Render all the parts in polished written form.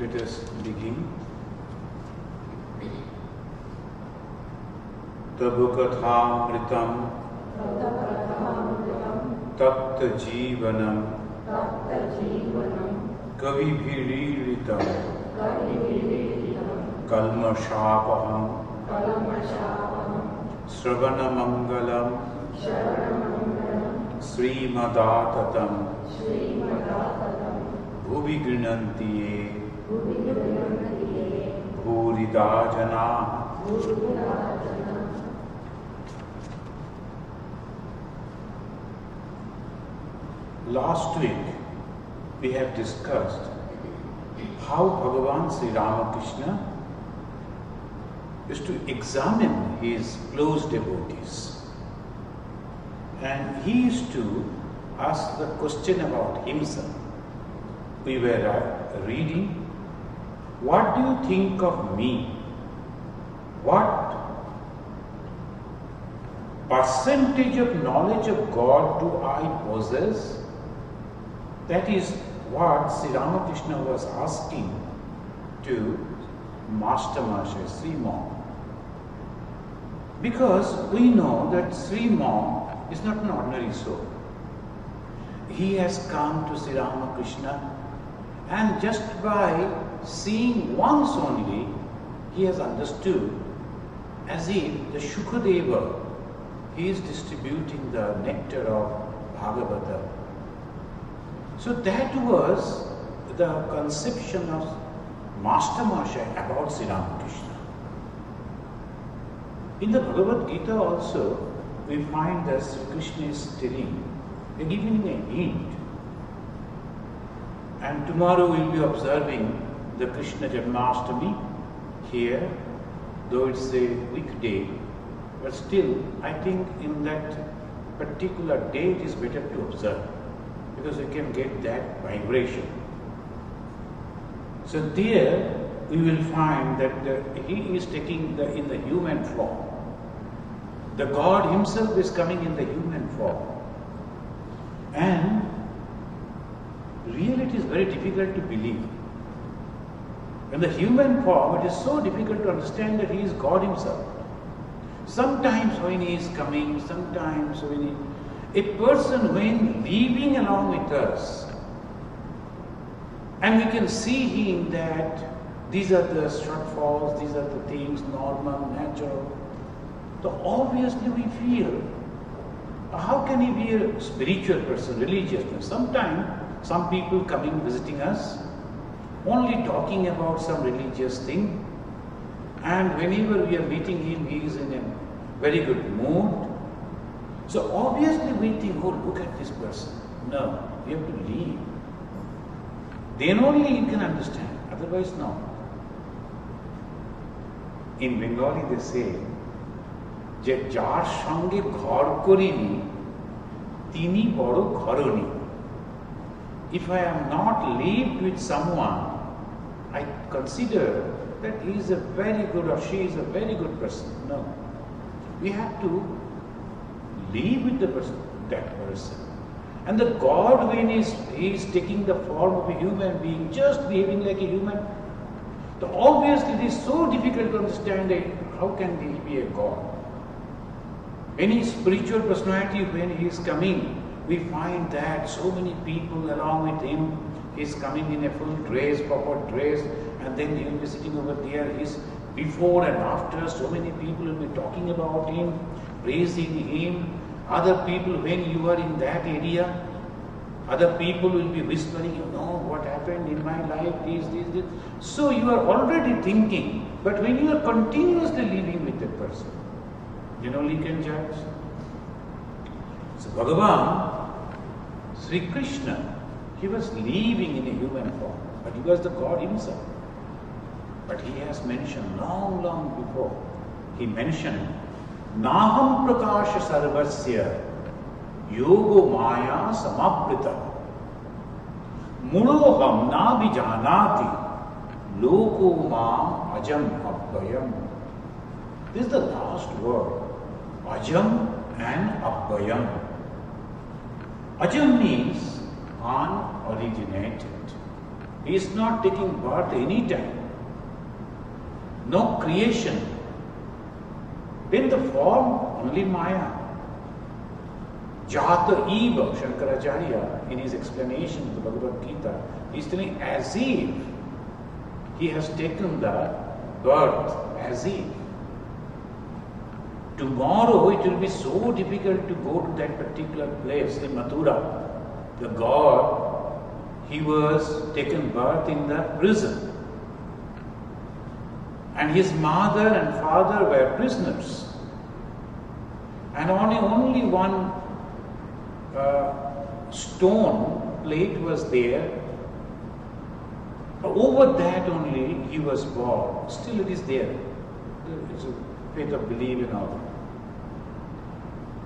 Let us begin. तब कथामृतं तप्त जीवनं कविभिरीडितं कल्मषापहं श्रवणमङ्गलं श्रीमदाततं भुवि गृह्णन्ति ये भूरिदा जनाः। Last week we have discussed how Bhagavan Sri Ramakrishna used to examine his close devotees, and he used to ask the question about himself. We were reading, what do you think of me? What percentage of knowledge of God do I possess? That is what Sri Ramakrishna was asking to Master Mahasaya Sri Mom. Because we know that Sri Mom is not an ordinary soul. He has come to Sri Ramakrishna, and just by seeing once only, he has understood as if the Shukadeva, he is distributing the nectar of Bhagavata. So that was the conception of Master Mahasaya about Sri Ramakrishna. In the Bhagavad Gita also, we find that Sri Krishna is giving a hint. And tomorrow we will be observing the Krishna Janmashtami here, though it's a weekday, but still I think in that particular day it is better to observe, because we can get that vibration. So there we will find that he is taking in the human form. The God himself is coming in the human form. And really it is very difficult to believe. In the human form, it is so difficult to understand that he is God himself. Sometimes when he is coming, sometimes when a person when living along with us, and we can see him that these are the shortfalls, these are the things normal, natural, so obviously we feel, how can he be a spiritual person, religious person? Sometimes some people coming visiting us, only talking about some religious thing, and whenever we are meeting him, he is in a very good mood. So obviously we think, oh, look at this person. No, you have to leave. Then only you can understand, otherwise no. In Bengali they say, যে যার সঙ্গে ঘর করিনি তিনি বড় ঘরণী. If I am not lived with someone, I consider that he is a very good or she is a very good person. No. We have to live with that person. And the God, when he is taking the form of a human being, just behaving like a human, so obviously it is so difficult to understand that how can he be a God? Any spiritual personality, when he is coming, we find that so many people along with him, he is coming in a full dress, proper dress, and then he will be sitting over there, his before and after, so many people will be talking about him, praising him. Other people, when you are in that area, other people will be whispering, you know, what happened in my life, this. So you are already thinking, but when you are continuously living with that person, then only you can judge. So Bhagavan, Sri Krishna, he was living in a human form, but he was the God himself. But he has mentioned long before, he mentioned, Naham prakasha sarvasya yogo maya samaprita muroham na vijanati loko mam ajam abhayam. This is the last word, ajam and abhayam. Ajam means unoriginated. He is not taking birth any time. No creation. In the form, only Maya. Jata eva, Shankaracharya, in his explanation of the Bhagavad Gita, is telling as if he has taken the birth, as if. Tomorrow it will be so difficult to go to that particular place in Mathura. The God, he was taken birth in the prison. And his mother and father were prisoners. And only one stone plate was there. Over that only he was born. Still it is there. It's a faith of belief and all.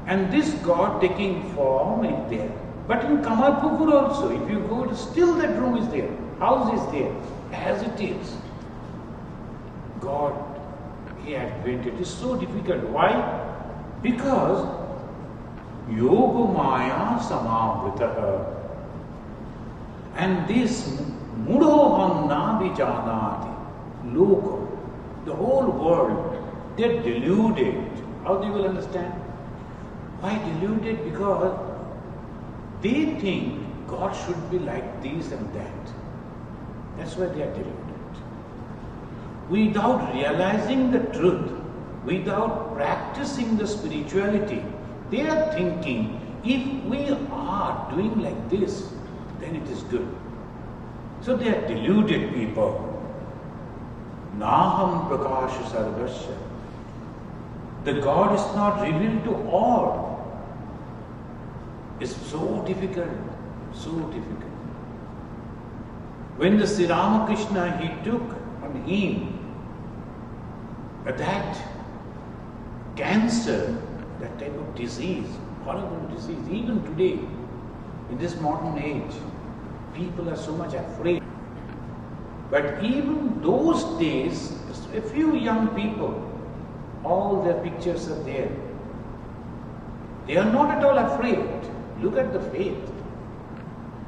And this God taking form is there. But in Kamarpukur also, if you go, still that room is there. House is there. As it is. God, he advented. It is so difficult. Why? Because Yoga Maya Samavritaha. And this Mudoham na vijanati. Loka. The whole world, they're deluded. How do you will understand? Why deluded? Because they think God should be like this and that. That's why they are deluded. Without realizing the truth, without practicing the spirituality, they are thinking, if we are doing like this, then it is good. So they are deluded people. Naham prakasha sarvasya. The God is not revealed to all. It's so difficult, so difficult. When the Sri Ramakrishna, he took on him that cancer, that type of disease, horrible disease, even today, in this modern age, people are so much afraid. But even those days, a few young people, all their pictures are there. They are not at all afraid. Look at the faith.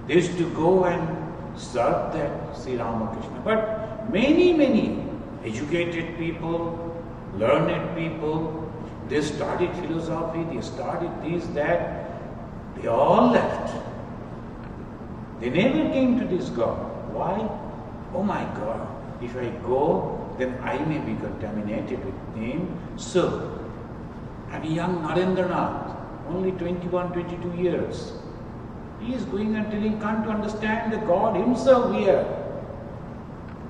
They used to go and serve that Sri Ramakrishna. But many educated people, learned people, they studied philosophy, they studied this, that. They all left. They never came to this God. Why? Oh my God, if I go, then I may be contaminated with him. So, and young Narendranath, only 21, 22 years, he is going and telling, can't you understand the God himself here?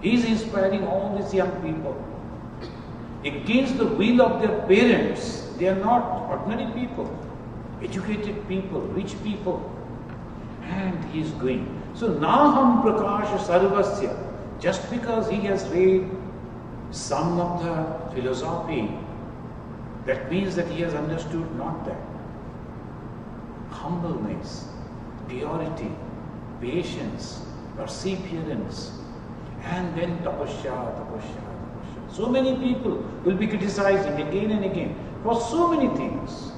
He is inspiring all these young people. Against the will of their parents, they are not ordinary people, educated people, rich people. And he is going. So, Naham Prakasha Sarvasya, just because he has read some of the philosophy, that means that he has understood not that. Humbleness, purity, patience, perseverance, and then tapasya. So many people will be criticizing again and again for so many things,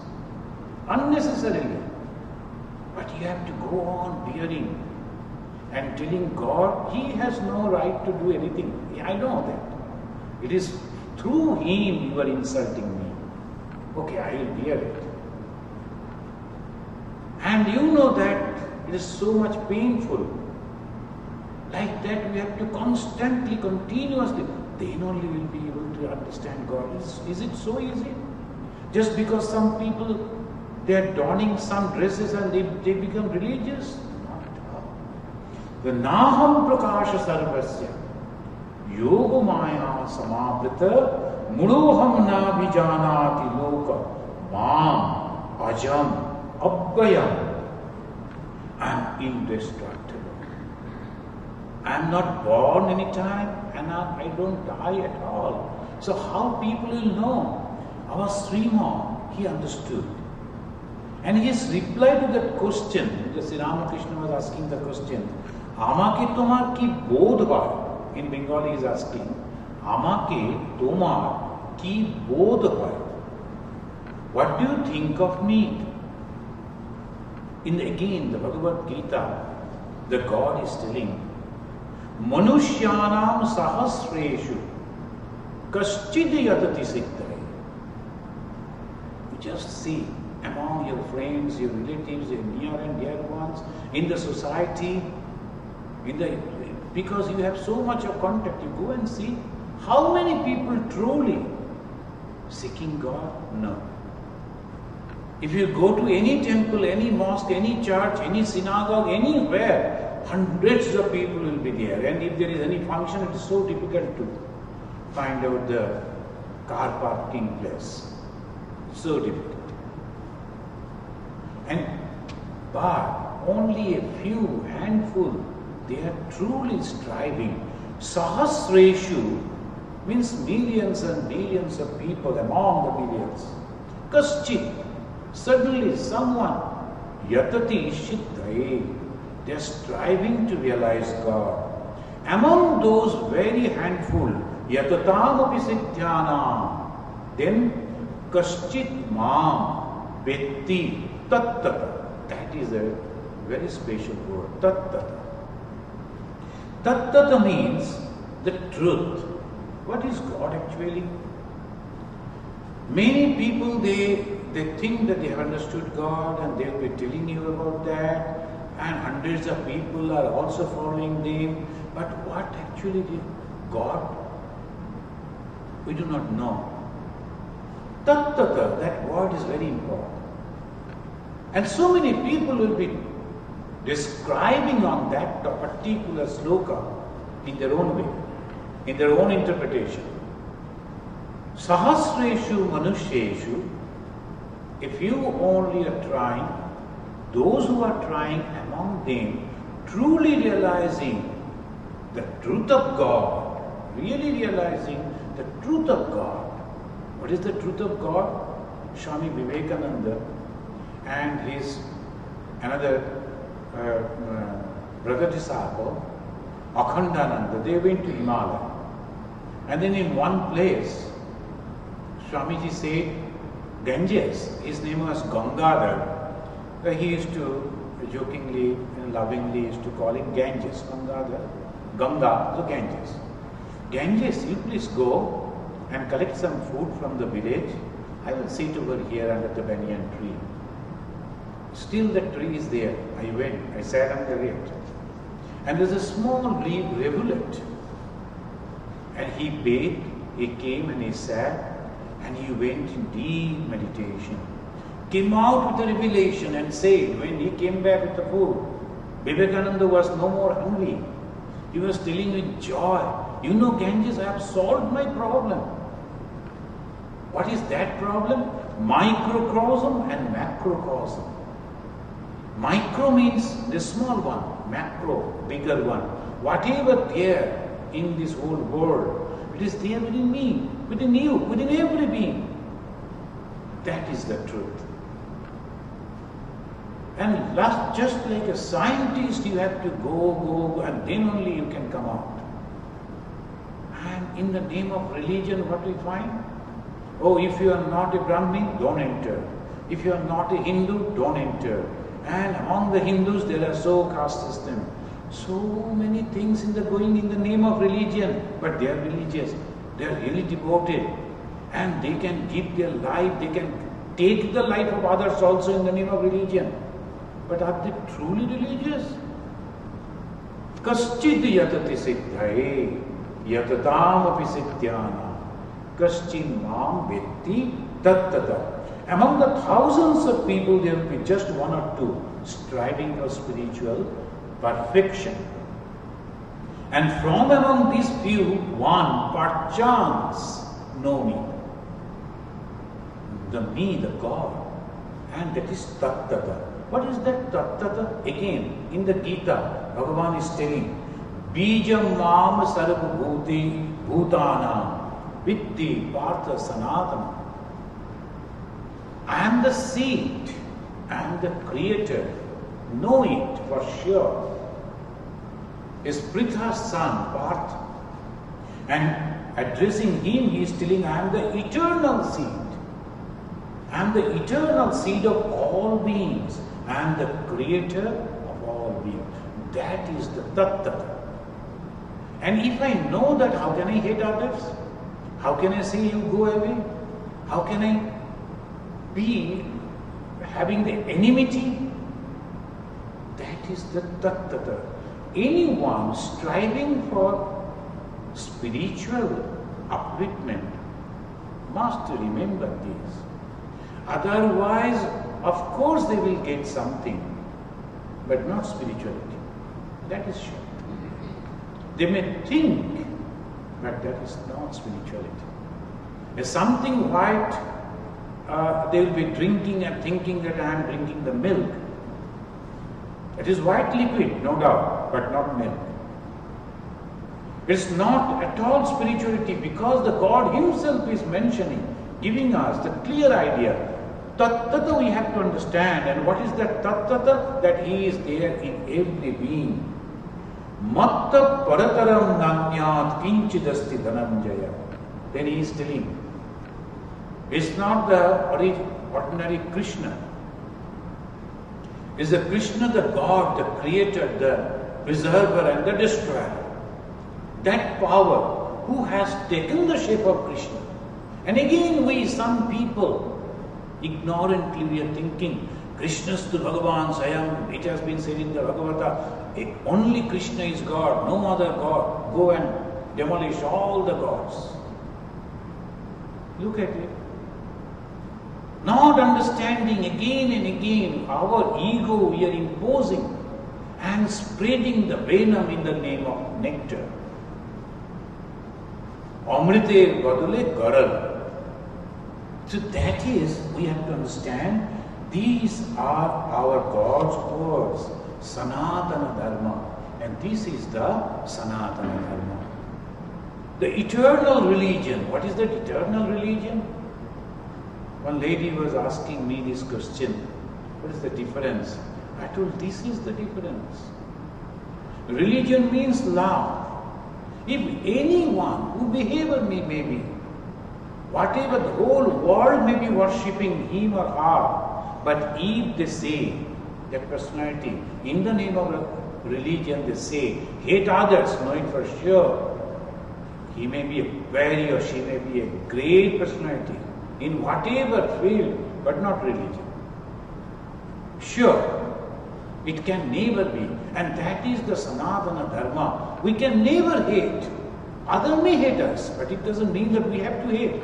unnecessarily. But you have to go on bearing and telling God, he has no right to do anything. I know that. It is through him you are insulting me. Okay, I will bear it. And you know that it is so much painful. Like that we have to constantly, continuously, then only we will be able to understand God. Is it so easy? Just because some people, they are donning some dresses and they become religious? Not at all. The Naham Prakasha Sarvasya, Yoga Maya Samavrita, Mudoham na vijanati loka, Mam, Ajam, Abhayam. I am indestructible. I am not born any time and I don't die at all. So how people will know? Our Sriman, he understood. And his reply to that question, the Sri Ramakrishna was asking the question, Amake tomar ki bodh hoy? In Bengali he is asking, Amake tomar ki bodh hoy? What do you think of me? Again, the Bhagavad Gita, the God is telling, Manushyanam sahasreshu kaschid yatati siddhare. You just see among your friends, your relatives, your near and dear ones, in the society, because you have so much of contact, you go and see how many people truly seeking God? No. If you go to any temple, any mosque, any church, any synagogue, anywhere, hundreds of people will be there. And if there is any function, it is so difficult to find out the car parking place. So difficult. But only a few, handful, they are truly striving. Sahasreshu means millions and millions of people among the millions. Kaschit, suddenly someone, yatati shiddhaye, they are striving to realize God. Among those very handful, yatatam api siddhyanam, then kaschit mam vetti tattata. That is a very special word, tattata. Tattata means the truth. What is God actually? Many people, they think that they have understood God and they will be telling you about that, and hundreds of people are also following them. But what actually is God? We do not know. Tattata, that word is very important. And so many people will be describing on that particular sloka in their own way, in their own interpretation. Sahasreshu manusheshu, if you only are trying, those who are trying among them, truly realizing the truth of God, really realizing the truth of God. What is the truth of God? Swami Vivekananda and his another brother disciple, Akhandananda, they went to Himalaya. And then in one place, Swamiji said, Ganges, his name was Gangadhar. He used to jokingly and lovingly used to call him Ganges, Gangadhar, Ganga, so Ganges. Ganges, you please go and collect some food from the village. I will sit over here under the banyan tree. Still the tree is there. I went, I sat under it. And there's a small rivulet. And he bathed, he came and he sat, and he went in deep meditation. Came out with a revelation and said, when he came back with the food, Vivekananda was no more hungry. He was telling with joy, you know Ganges, I have solved my problem. What is that problem? Microcosm and macrocosm. Micro means the small one, macro, bigger one. Whatever there in this whole world, it is there within me, within you, within every being. That is the truth. And just like a scientist, you have to go, and then only you can come out. And in the name of religion, what we find? Oh, if you are not a Brahmin, don't enter. If you are not a Hindu, don't enter. And among the Hindus, there are so caste system. So many things going in the name of religion, but they are religious. They are really devoted. And they can give their life, they can take the life of others also in the name of religion. But are they truly religious? Kaschid yatati siddhaye, yatatam api siddhyana, kaschid mam vetti tattata. Among the thousands of people, there will be just one or two striving for spiritual perfection. And from among these few, one perchance know me. The God. And that is Tattata. What is that Tattata? Again, in the Gita, Bhagavan is telling, Bijam mam sarva bhuti bhutana vitti partha sanatana. I am the seed, I am the creator. Know it for sure. Is Pritha's son, Partha. And addressing him, he is telling, I am the eternal seed. I am the eternal seed of all beings. I am the creator of all beings. That is the Tattata. And if I know that, how can I hate others? How can I say you go away? How can I be having the enmity? That is the tattva. Anyone striving for spiritual upliftment must remember this. Otherwise, of course they will get something, but not spirituality. That is sure. They may think, but that is not spirituality. There's something white, they will be drinking and thinking that I am drinking the milk. It is white liquid, no doubt, but not milk. It's not at all spirituality, because the God Himself is mentioning, giving us the clear idea. Tattva we have to understand. And what is that tattva? That He is there in every being. Matta parataram nanyat kinchidasti dhananjaya. Then He is telling, it's not the ordinary Krishna. It's the Krishna, the God, the Creator, the Preserver and the Destroyer. That power who has taken the shape of Krishna. And again some people, ignorantly we are thinking, Krishnastu Bhagavan Sayam, it has been said in the Bhagavata, only Krishna is God, no other God. Go and demolish all the gods. Look at it. Not understanding again and again our ego we are imposing and spreading the venom in the name of nectar. Amrite badule garal. So that is, we have to understand, these are our God's words, Sanatana Dharma. And this is the Sanatana Dharma. The eternal religion. What is that eternal religion? One lady was asking me this question. What is the difference? I told, this is the difference. Religion means love. If anyone, whoever may be, whatever, the whole world may be worshipping him or her, but if they say, that personality, in the name of religion, they say, hate others, knowing for sure, he may be a very or she may be a great personality in whatever field, but not religion. Sure, it can never be. And that is the Sanatana Dharma. We can never hate. Other may hate us, but it doesn't mean that we have to hate.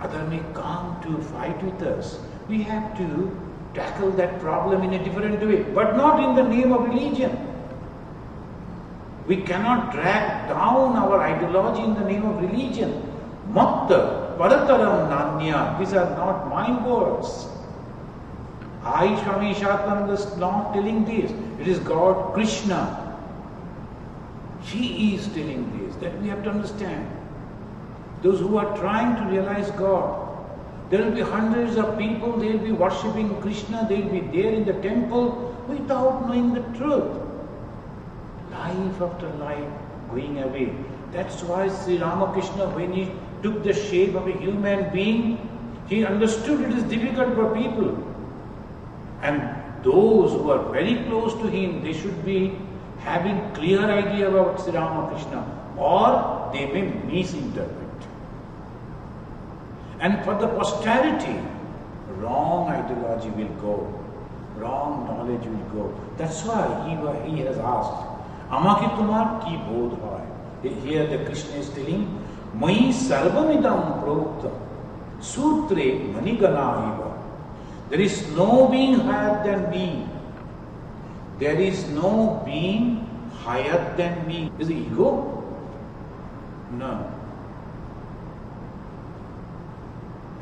Other may come to fight with us. We have to tackle that problem in a different way, but not in the name of religion. We cannot drag down our ideology in the name of religion. Matta parataram nanya. These are not my words. I, Swami Shatmananda, is not telling this. It is God, Krishna. He is telling this. That we have to understand. Those who are trying to realize God, there will be hundreds of people, they will be worshipping Krishna, they will be there in the temple without knowing the truth. Life after life going away. That's why Sri Ramakrishna, when he took the shape of a human being, he understood it is difficult for people. And those who are very close to him, they should be having clear idea about Sri Ramakrishna, or they may misinterpret. And for the posterity, wrong ideology will go, wrong knowledge will go. That's why he has asked, Amaki tumar ki bodh hoy. Here the Krishna is telling, Mai sarvamidam proktam sutre manigana iva. There is no being higher than me. There is no being higher than me. Is it ego? No.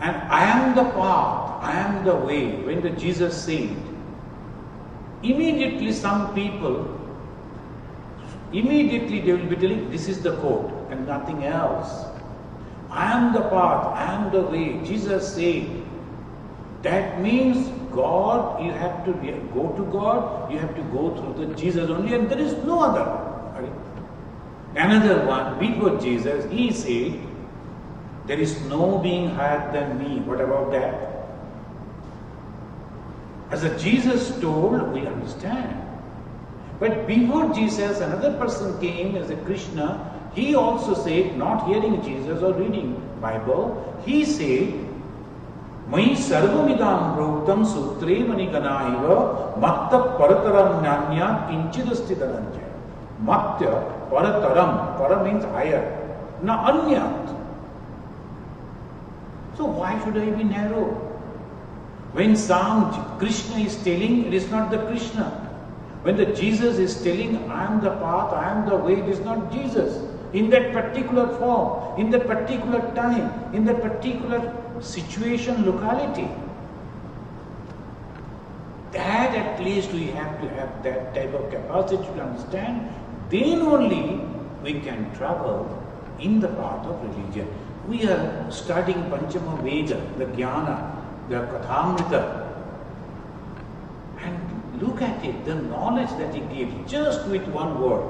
And I am the path, I am the way. When the Jesus said, immediately some people, immediately they will be telling, this is the code and nothing else. I am the path, I am the way. Jesus said, that means God, you have to go to God, you have to go through the Jesus only, and there is no other one. Another one, before Jesus, he said, there is no being higher than me. What about that? As Jesus told, we understand. But before Jesus, another person came as a Krishna. He also said, not hearing Jesus or reading Bible, he said, Mai sarvamidam proktam sutre maniganaiva matta parataram nyanya kinchidasti dhananjaya. Matta parataram, para means higher, na anyat. So why should I be narrow? When some Krishna is telling, it is not the Krishna. When the Jesus is telling, I am the path, I am the way, it is not Jesus. In that particular form, in that particular time, in that particular situation, locality. That at least we have to have that type of capacity to understand. Then only we can travel in the path of religion. We are studying Panchama Veda, the Jnana, the Kathamrita. And look at it, the knowledge that he gives, just with one word.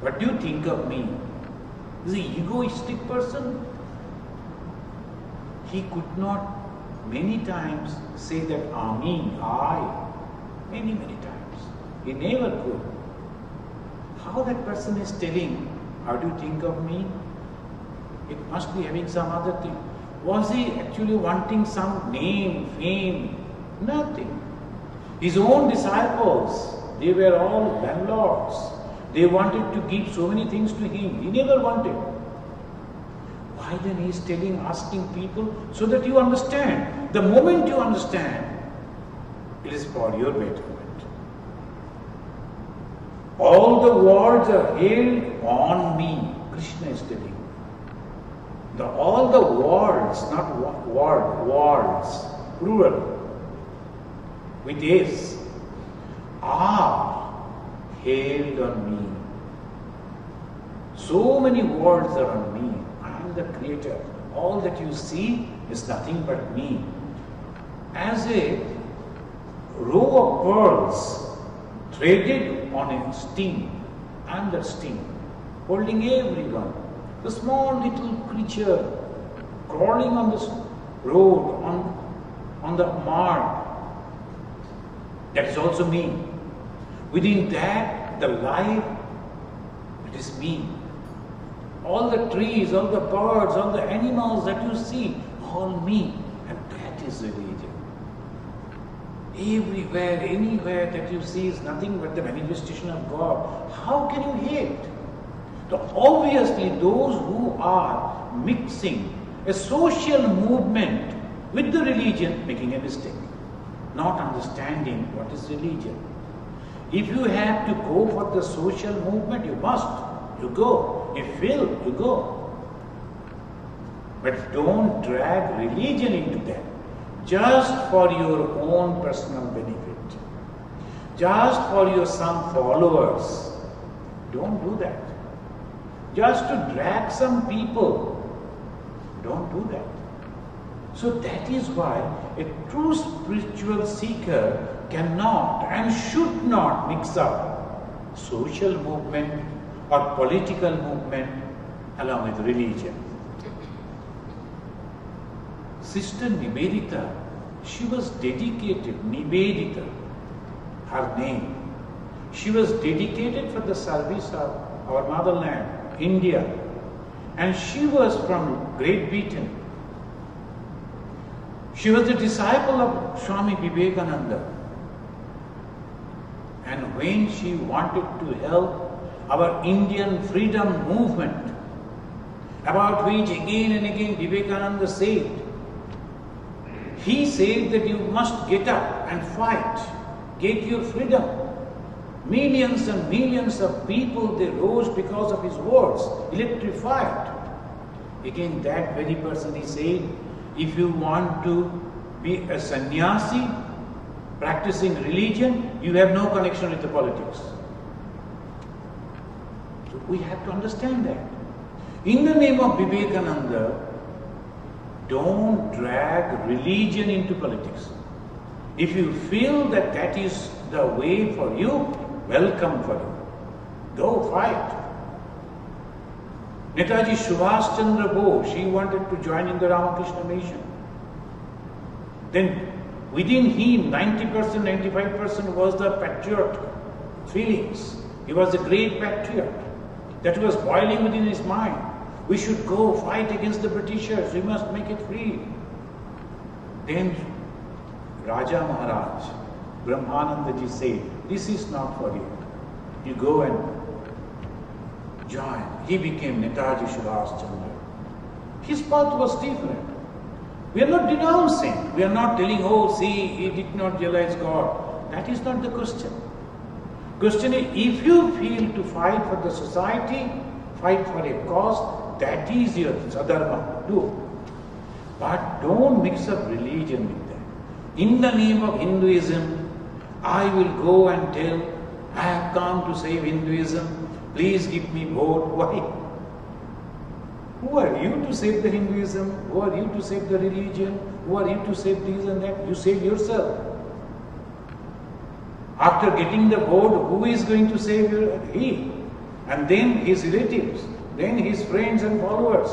What do you think of me? Is he an egoistic person? He could not many times say that I, many times. He never could. How that person is telling, how do you think of me? It must be having some other thing. Was he actually wanting some name, fame? Nothing. His own disciples, they were all landlords. They wanted to give so many things to him. He never wanted. Why then he is telling, asking people, so that you understand. The moment you understand, it is for your betterment. All the worlds are held on me, Krishna is telling. All the worlds, not worlds, plural, with S, are held on me. So many worlds are on me. I am the creator. All that you see is nothing but me. As a row of pearls threaded on a string, I am that string, holding everyone. The small little creature crawling on this road, on the mud, that is also me. Within that, the life, it is me. All the trees, all the birds, all the animals that you see, all me. And that is religion. Everywhere, anywhere that you see is nothing but the manifestation of God. How can you hate? So obviously, those who are mixing a social movement with the religion, making a mistake, not understanding what is religion. If you have to go for the social movement, you must. You go. You feel, you go. But don't drag religion into that. Just for your own personal benefit. Just for your some followers. Don't do that. Just to drag some people. Don't do that. So that is why a true spiritual seeker cannot and should not mix up social movement or political movement along with religion. Sister Nivedita, she was dedicated, Nivedita, her name. She was dedicated for the service of our motherland, India. And she was from Great Britain. She was the disciple of Swami Vivekananda. And when she wanted to help our Indian freedom movement, about which again and again Vivekananda said, he said that you must get up and fight, get your freedom. Millions and millions of people, they rose because of his words, electrified. Again, that very person, he said, if you want to be a sannyasi, practicing religion, you have no connection with the politics. So we have to understand that. In the name of Vivekananda, don't drag religion into politics. If you feel that that is the way for you, welcome for you. Go fight. Netaji Subhash Chandra Bose, she wanted to join in the Ramakrishna mission. Then within him, 90%, 95% was the patriot feelings. He was a great patriot. That was boiling within his mind. We should go fight against the Britishers. We must make it free. Then Raja Maharaj, Brahmanandaji said, this is not for you. You go and join. He became Netaji Subhash Chandra. His path was different. We are not denouncing. We are not telling, oh, see, he did not realize God. That is not the question. Question is, if you feel to fight for the society, fight for a cause, that is your sadharma. Do. But don't mix up religion with that. In the name of Hinduism, I will go and tell, I have come to save Hinduism. Please give me vote. Why? Who are you to save the Hinduism? Who are you to save the religion? Who are you to save this and that? You save yourself. After getting the vote, who is going to save you? He. And then his relatives. Then his friends and followers.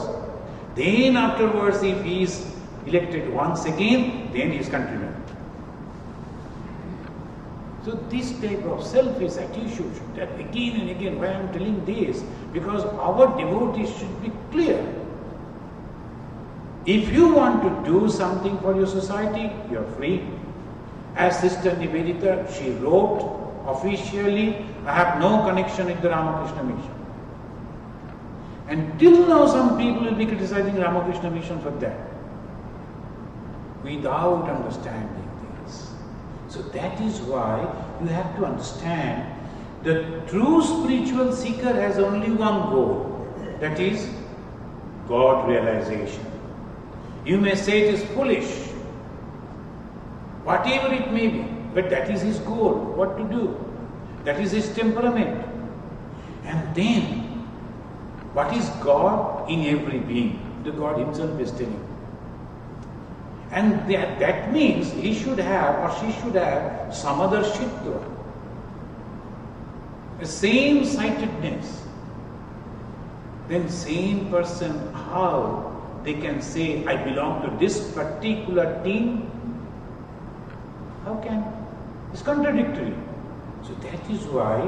Then afterwards, if he is elected once again, then his countrymen. So this type of selfish attitude, that again and again, why I am telling this, because our devotees should be clear. If you want to do something for your society, you are free. As Sister Nivedita, she wrote officially, I have no connection with the Ramakrishna Mission. And till now some people will be criticizing Ramakrishna Mission for that, without understanding this. So that is why you have to understand the true spiritual seeker has only one goal, that is God realization. You may say it is foolish, whatever it may be, but that is his goal, what to do. That is his temperament. And then, what is God in every being? The God himself is telling. And that means he should have or she should have samadarshitva, a same-sightedness. Then same person, how they can say, I belong to this particular team? How can? It's contradictory. So that is why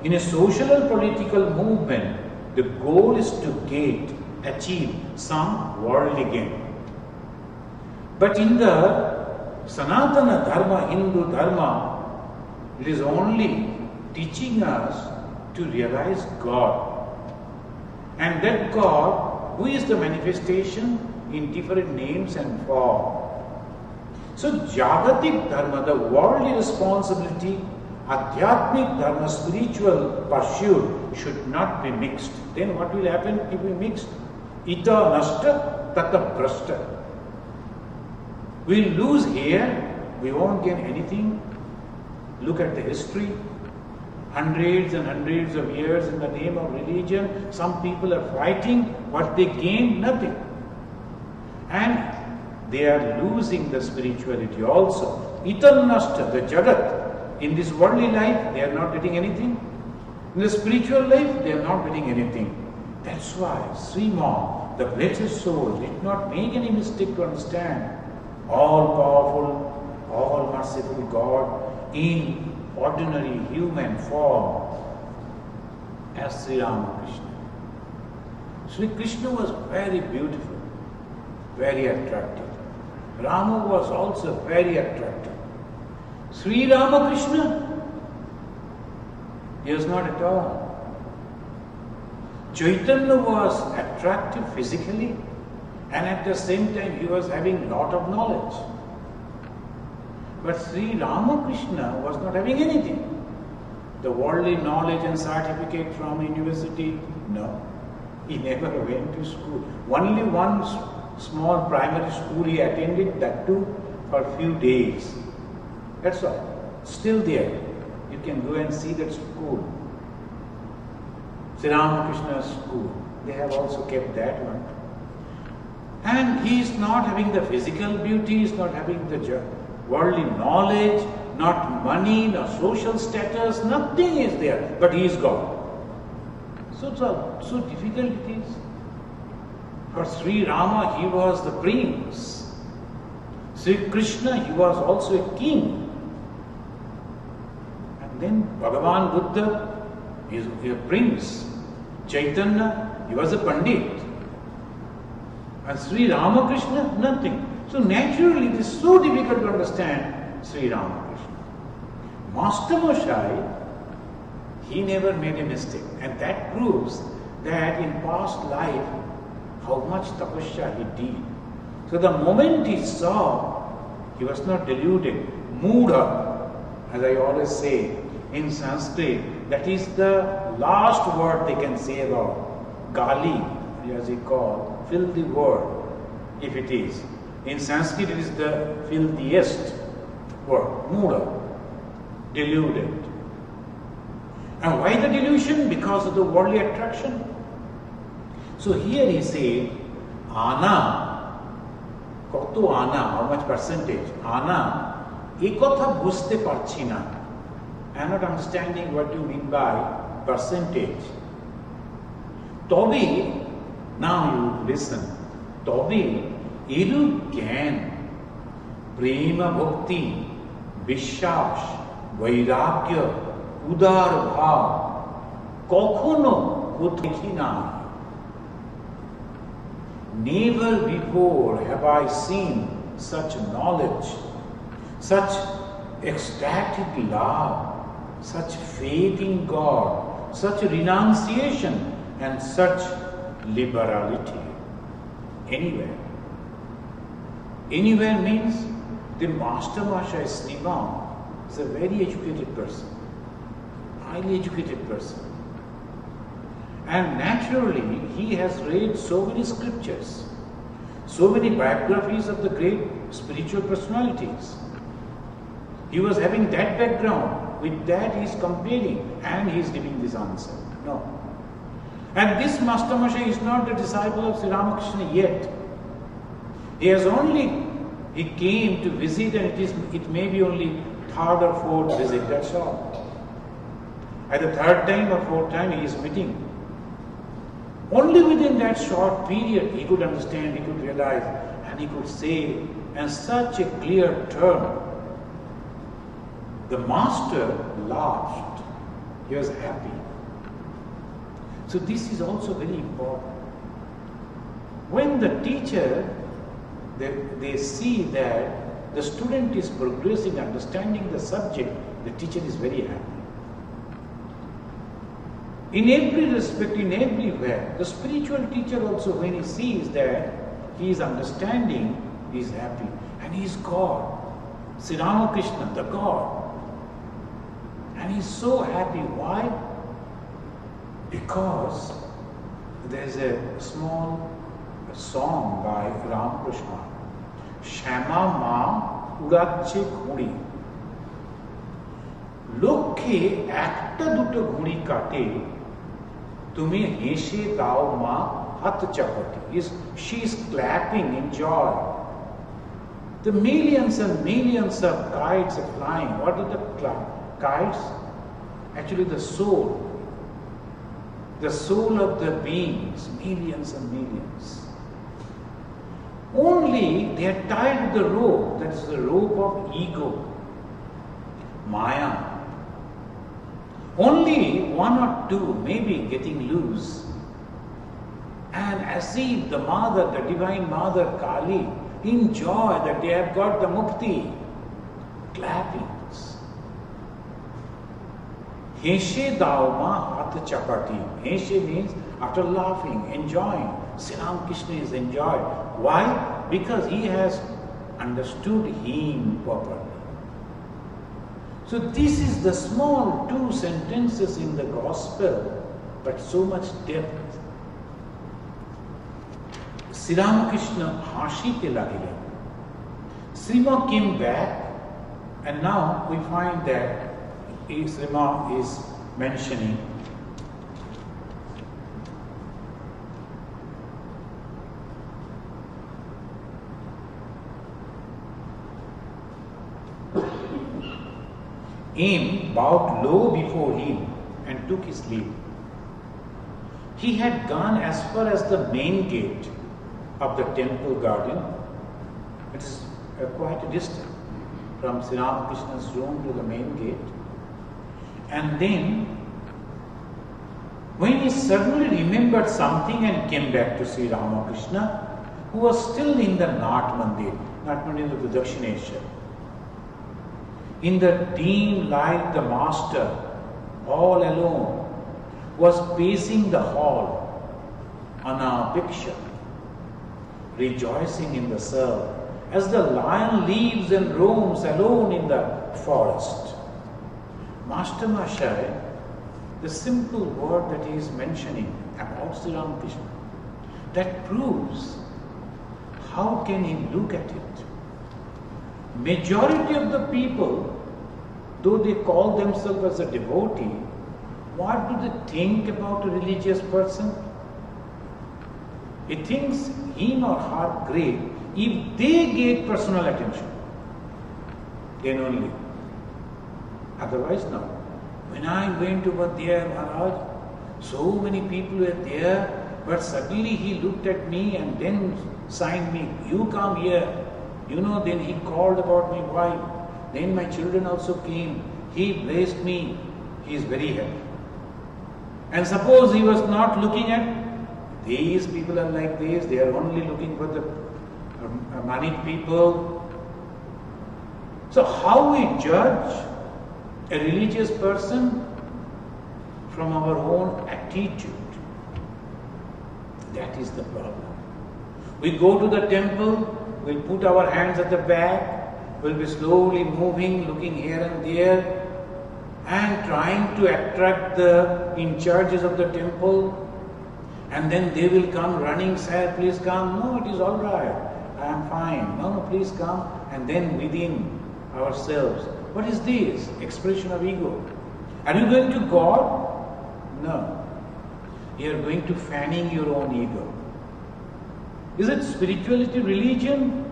in a social and political movement, the goal is to achieve some worldly gain. But in the Sanatana Dharma, Hindu Dharma, it is only teaching us to realize God. And that God, who is the manifestation in different names and form. So Jagatik Dharma, the worldly responsibility, Adhyatmic Dharma, spiritual pursuit, should not be mixed. Then what will happen if we mix? Ita nashta tata brashta. We'll lose here, we won't gain anything. Look at the history. Hundreds and hundreds of years in the name of religion, some people are fighting, what they gain, nothing. And they are losing the spirituality also. Itam nashta, the jagat. In this worldly life, they are not getting anything. In the spiritual life, they are not getting anything. That's why Sriman, the greatest soul, did not make any mistake to understand all-powerful, all-merciful God in ordinary human form as Sri Ramakrishna. Sri Krishna was very beautiful, very attractive. Rama was also very attractive. Sri Ramakrishna, he was not at all. Chaitanya was attractive physically, and at the same time he was having lot of knowledge. But Sri Ramakrishna was not having anything. The worldly knowledge and certificate from university, no. He never went to school. Only one small primary school he attended, that too for a few days. That's all. Still there. You can go and see that school. Sri Ramakrishna's school. They have also kept that one. And he is not having the physical beauty, he is not having the worldly knowledge, not money, no social status, nothing is there, but he is God. So difficult it is. For Sri Rama, he was the prince. Sri Krishna, he was also a king. And then Bhagavan Buddha is a prince. Chaitanya, he was a Pandit. And Sri Ramakrishna, nothing. So naturally it is so difficult to understand Sri Ramakrishna. Master Moshe, he never made a mistake. And that proves that in past life, how much tapasya he did. So the moment he saw, he was not deluded. Mudha, as I always say in Sanskrit, that is the last word they can say about Gali, as he called, filthy word, if it is. In Sanskrit, it is the filthiest word, Mudha, deluded. And why the delusion? Because of the worldly attraction. So here he said, Ana, koto Ana, how much percentage? Ana, ekotha buste parchi na. I am not understanding what you mean by percentage. Tobi, now you listen. Tobi, iru gyan, prema bhakti, vishwas, vairagya, উদার ভাব কখনো দেখি না Never before have I seen such knowledge, such ecstatic love, such faith in God, such renunciation and such liberality anywhere. Anywhere means the Master Masha Sriman is a very educated person. Highly educated person. And naturally, he has read so many scriptures, so many biographies of the great spiritual personalities. He was having that background, with that he is comparing and he is giving this answer. No. And this Master Masha is not the disciple of Sri Ramakrishna yet. He came to visit and it may be only third or fourth visit, that's all. At the third time or fourth time he is meeting. Only within that short period he could understand, he could realize, and he could say in such a clear term. The master laughed. He was happy. So this is also very important. When the teacher, they see that the student is progressing, understanding the subject, the teacher is very happy. In every respect, in everywhere, the spiritual teacher also, when he sees that he is understanding, he is happy. And he is God, Sri Ramakrishna, the God. And he is so happy. Why? Because there is a small song by Ramakrishna. Shama ma urache ghuri. Lokhe ekta duto ghuri kate, তুমি হেসে দাও মা হাত চাপটি. She is clapping in joy. The millions and millions of kites are flying. What are the kites? Actually the soul of the beings, millions and millions. Only they are tied to the rope, that is the rope of ego, Maya. Only one or two may be getting loose. And as if the mother, the divine mother Kali, enjoy that they have got the mukti, clappings. Heshe dao ma hat chapati. Heshe means after laughing, enjoying. Sri Ramakrishna is enjoyed. Why? Because he has understood him properly. So this is the small two sentences in the gospel, but so much depth. Sri Ramakrishna hashite lagilen. Srima came back, and now we find that Srima is mentioning Aim bowed low before him and took his leave. He had gone as far as the main gate of the temple garden. It is quite a distance from Sri Ramakrishna's room to the main gate. And then, when he suddenly remembered something and came back to Sri Ramakrishna, who was still in the Nat Mandir of the Dakshineshwar. In the dim light, the master, all alone, was pacing the hall, anapiksha, rejoicing in the self, as the lion lives and roams alone in the forest. Master Mahashaya, the simple word that he is mentioning about Sri Ramakrishna, that proves how can he look at it. Majority of the people, though they call themselves as a devotee, what do they think about a religious person? He thinks him or her great if they get personal attention. Then only. Otherwise, no. When I went over there, Maharaj, so many people were there, but suddenly he looked at me and then signed me, you come here. You know, then he called about my wife. Then my children also came. He blessed me. He is very happy. And suppose he was not looking at, these people are like this, they are only looking for the moneyed people. So how we judge a religious person? From our own attitude. That is the problem. We go to the temple, we'll put our hands at the back, we'll be slowly moving, looking here and there, and trying to attract the in charges of the temple. And then they will come running, sir, please come. No, it is all right. I am fine. No, please come. And then within ourselves, what is this? Expression of ego. Are you going to God? No. You are going to fanning your own ego. Is it spirituality, religion?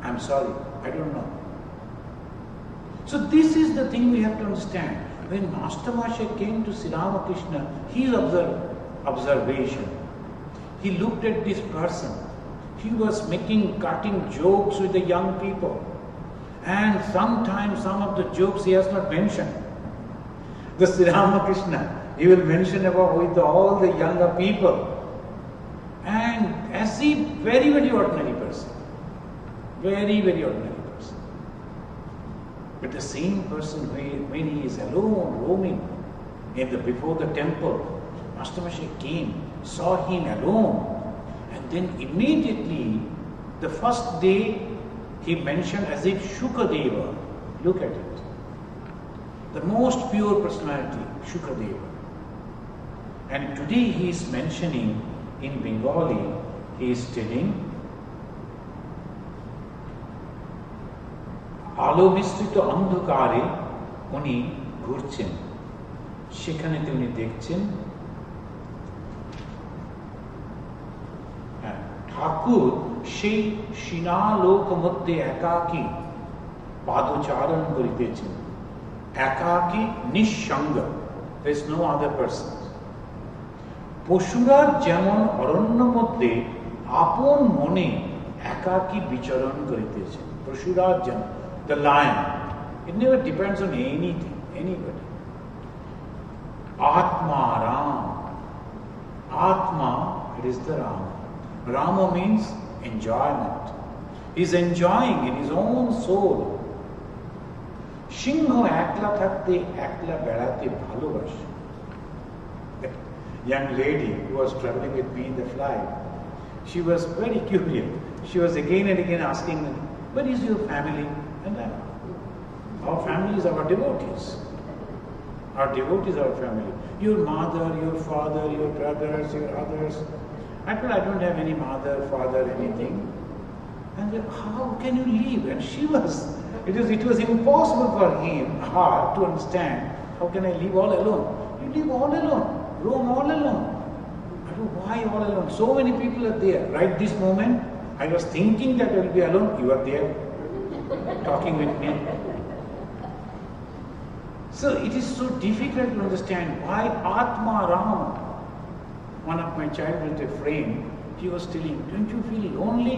I'm sorry, I don't know. So this is the thing we have to understand. When Master Mahashaya came to Sri Ramakrishna, his observation, he looked at this person. He was cutting jokes with the young people. And sometimes some of the jokes he has not mentioned. The Sri Ramakrishna, he will mention about with all the younger people. And as a very, very ordinary person. Very, very ordinary person. But the same person, when he is alone, roaming before the temple, Master Mahashaya came, saw him alone, and then immediately, the first day, he mentioned as if Shukadeva. Look at it. The most pure personality, Shukadeva. And today he is mentioning in Bengali, he is telling, আলো মিশ্রিত অন্ধকারে উনি ঘুরছেন, সেখানেতে উনি দেখছেন ঠাকুর সেই সিনালোক মধ্যে একাকী পাদচারণ করিতেছেন, একাকী নিঃসঙ্গ, there is no other person. পশুরা যেমন অরণ্য মধ্যে আপন মনে একাকী বিচরণ করিতেছেন, পশুরা যেমন, the lion, it never depends on anything, anybody. Atma Ram, Atma, it is the Ram. Rama means enjoyment. He is enjoying in his own soul. সিংহ একলা থাকতে একলা বেড়াতে ভালোবাসে. Young lady who was traveling with me in the flight, she was very curious. She was again and again asking me, "Where is your family?" And our family is our devotees. Our devotees are our family. Your mother, your father, your brothers, your others. I told I don't have any mother, father, anything. And then, how can you leave? And it was impossible for her to understand, how can I live all alone? You live all alone, roam all alone. I don't know, why all alone? So many people are there. Right this moment, I was thinking that I will be alone. You are there, talking with me. So it is so difficult to understand why Atma Ram. One of my childhood friend, he was telling, don't you feel lonely?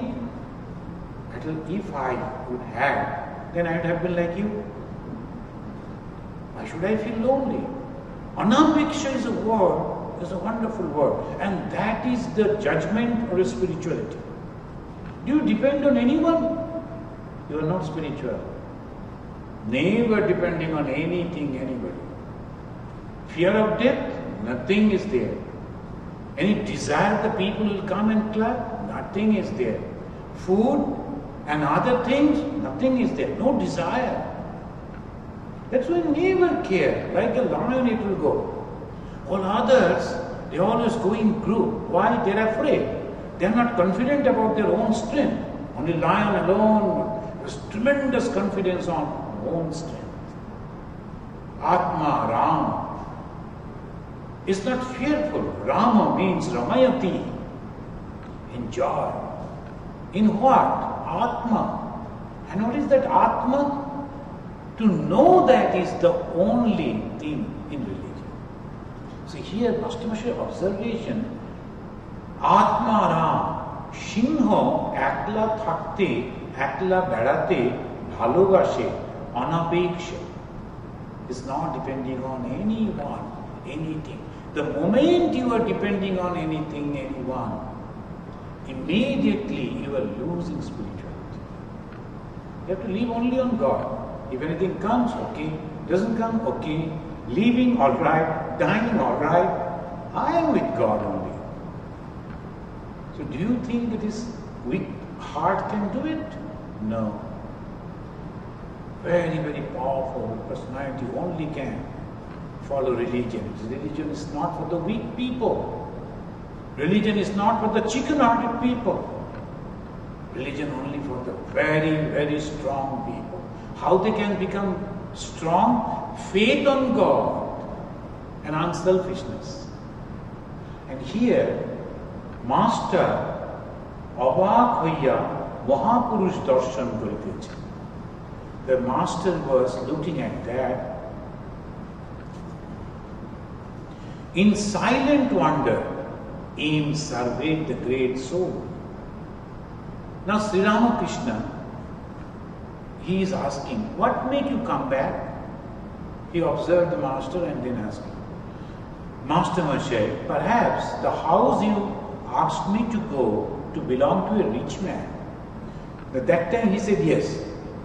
I told, if I would have, then I would have been like you. Why should I feel lonely? Anapeksha is a word, is a wonderful word, and that is the judgment or spirituality. Do you depend on anyone? You are not spiritual. Never depending on anything, anybody. Fear of death, nothing is there. Any desire the people will come and clap, nothing is there. Food and other things, nothing is there. No desire. That's why never care. Like a lion it will go. All others, they always go in group. Why? They are afraid. They are not confident about their own strength. Only lion alone has tremendous confidence on own strength. Atma, Ram, is not fearful. Rama means Ramayati, enjoy. In what? Atma. And what is that Atma? To know that is the only thing in religion. So here, Master observation, Atma Ram, Shinho, Akla Thakte, Akla Bedate, Bhalobashe, Anapeksha, is not depending on anyone, anything. The moment you are depending on anything, anyone, immediately you are losing spirituality. You have to live only on God. If anything comes, okay. Doesn't come, okay. Leaving, all right. Dying, all right. I am with God only. So do you think that this weak heart can do it? No. Very, very powerful personality only can follow religion. Religion is not for the weak people. Religion is not for the chicken-hearted people. Religion only for the very, very strong people. How they can become strong? Faith on God and unselfishness. And here, Master Abak Hoya Mahapurush Darshan Kariteche. The Master was looking at that in silent wonder. Aim surveyed the great soul. Now Sri Ramakrishna, he is asking, what made you come back? He observed the Master and then asked him, Master Maharaj, perhaps the house you asked me to go to belong to a rich man. At that time he said yes.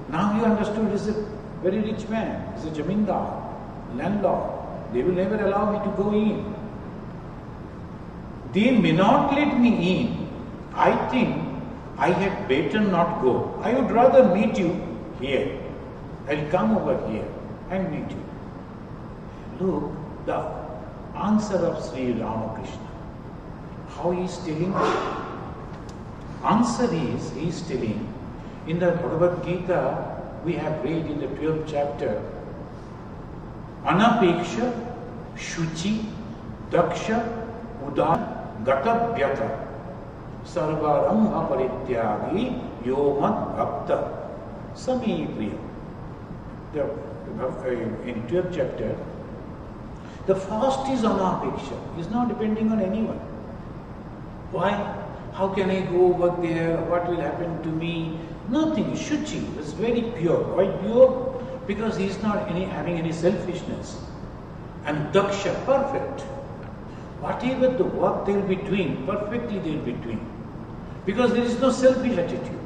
Now he understood he is a very rich man. He is a jamindar, landlord. They will never allow me to go in. They may not let me in. I think I had better not go. I would rather meet you here. I'll come over here and meet you. Look, the answer of Sri Ramakrishna. How he is telling? Answer is, he is telling, in the Bhagavad Gita, we have read in the 12th chapter, Anapeksha, Shuchi, Daksha, Udar, Gatabhyata, Sarvarambha Parityagi, Yomad Bhakta, Sami Priya. In 12th chapter, the first is Anapeksha, is not depending on anyone. Why? How can I go over there? What will happen to me? Nothing. Shuchi is very pure. Why pure? Because he is not having any selfishness. And Daksha, perfect. Whatever the work they will be doing, perfectly they will be doing. Because there is no selfish attitude.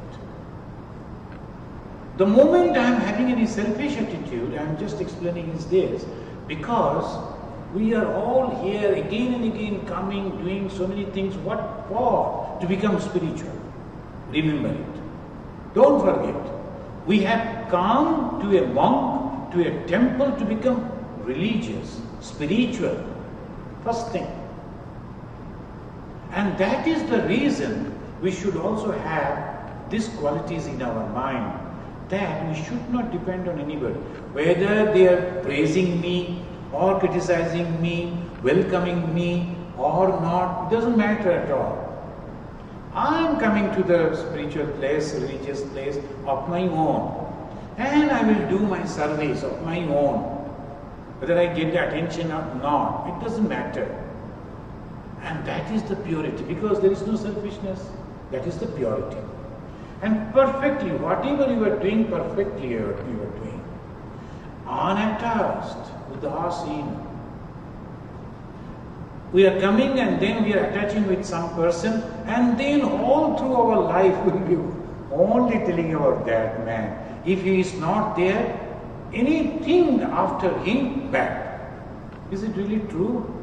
The moment I am having any selfish attitude, I am just explaining is this, because we are all here again and again coming, doing so many things. What for? To become spiritual. Remember it. Don't forget. We have come to a monk, to a temple to become religious, spiritual. First thing. And that is the reason we should also have these qualities in our mind, that we should not depend on anybody. Whether they are praising me, or criticizing me, welcoming me or not, it doesn't matter at all. I am coming to the spiritual place, religious place of my own, and I will do my service of my own. Whether I get the attention or not, it doesn't matter. And that is the purity, because there is no selfishness. That is the purity. And perfectly, whatever you are doing, perfectly you are doing. Unattached. Udasina. We are coming and then we are attaching with some person, and then all through our life we will be only telling about that man. If he is not there, anything after him bad. Is it really true?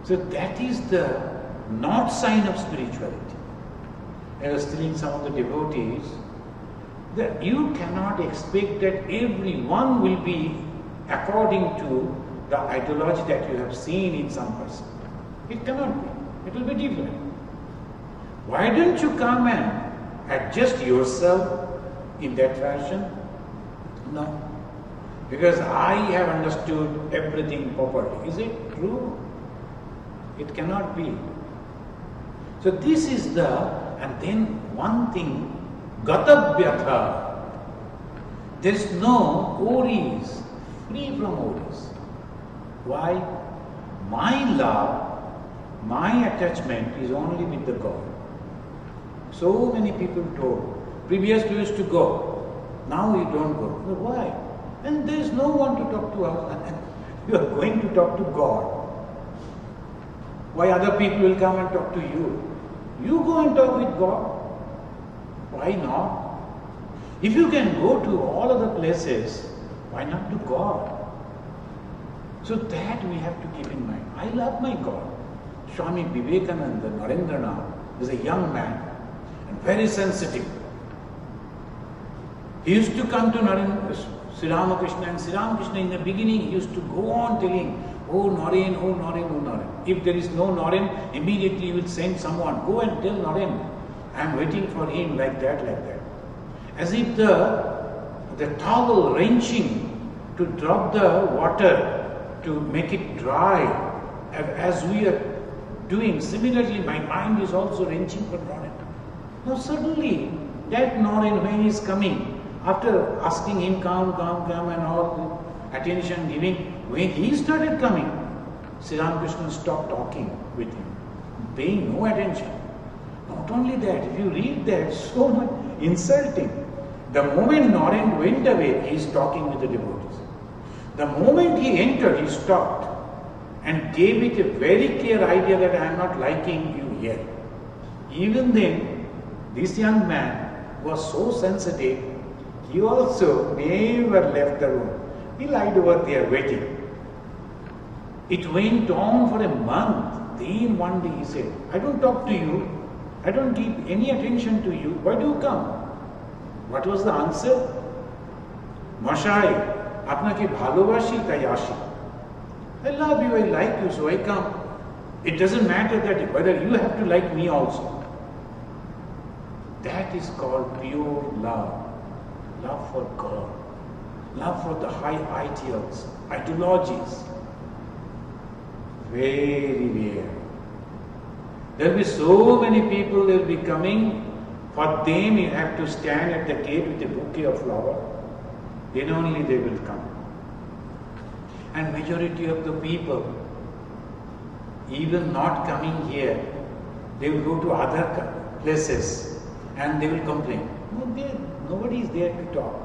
So that is the not sign of spirituality. I was telling some of the devotees that you cannot expect that everyone will be according to the ideology that you have seen in some person. It cannot be. It will be different. Why don't you come and adjust yourself in that fashion? No. Because I have understood everything properly. Is it true? It cannot be. So this is the, and then one thing, Gatabhyatha. There is no worries, free from worries. Why? My love, my attachment is only with the God. So many people told, previously we used to go, now we don't go. But why? And there is no one to talk to us. You are going to talk to God. Why other people will come and talk to you? You go and talk with God. Why not? If you can go to all other places, why not to God? So that we have to keep in mind. I love my God. Swami Vivekananda, Narendranath, is a young man and very sensitive. He used to come to Sri Ramakrishna, and Sri Ramakrishna in the beginning he used to go on telling, oh Naren, oh Naren, oh Naren. If there is no Naren, immediately he will send someone, go and tell Naren, I am waiting for him, like that, like that. As if the towel wrenching to drop the water to make it dry, as we are doing. Similarly, my mind is also wrenching for Naren. Now suddenly, that Naren, when he is coming, after asking him, come, and all the attention giving, when he started coming, Sri Ramakrishna stopped talking with him, paying no attention. Not only that, if you read that, so much insulting. The moment Naren went away, he is talking with the devotees. The moment he entered, he stopped and gave it a very clear idea that I am not liking you here. Even then, this young man was so sensitive, he also never left the room. He lied over there waiting. It went on for a month. Then one day he said, I don't talk to you. I don't give any attention to you. Why do you come? What was the answer? Mashai, আপনাকে ভালোবাসি তাই আসি. I love you, I like you, so I come. It doesn't matter that whether you have to like me also. That is called pure love. Love for God. Love for the high ideals, ideologies. Very rare. There will be so many people, they will be coming. For them, you have to stand at the gate with a bouquet of flowers. Then only they will come. And majority of the people, even not coming here, they will go to other places and they will complain. No, nobody is there to talk.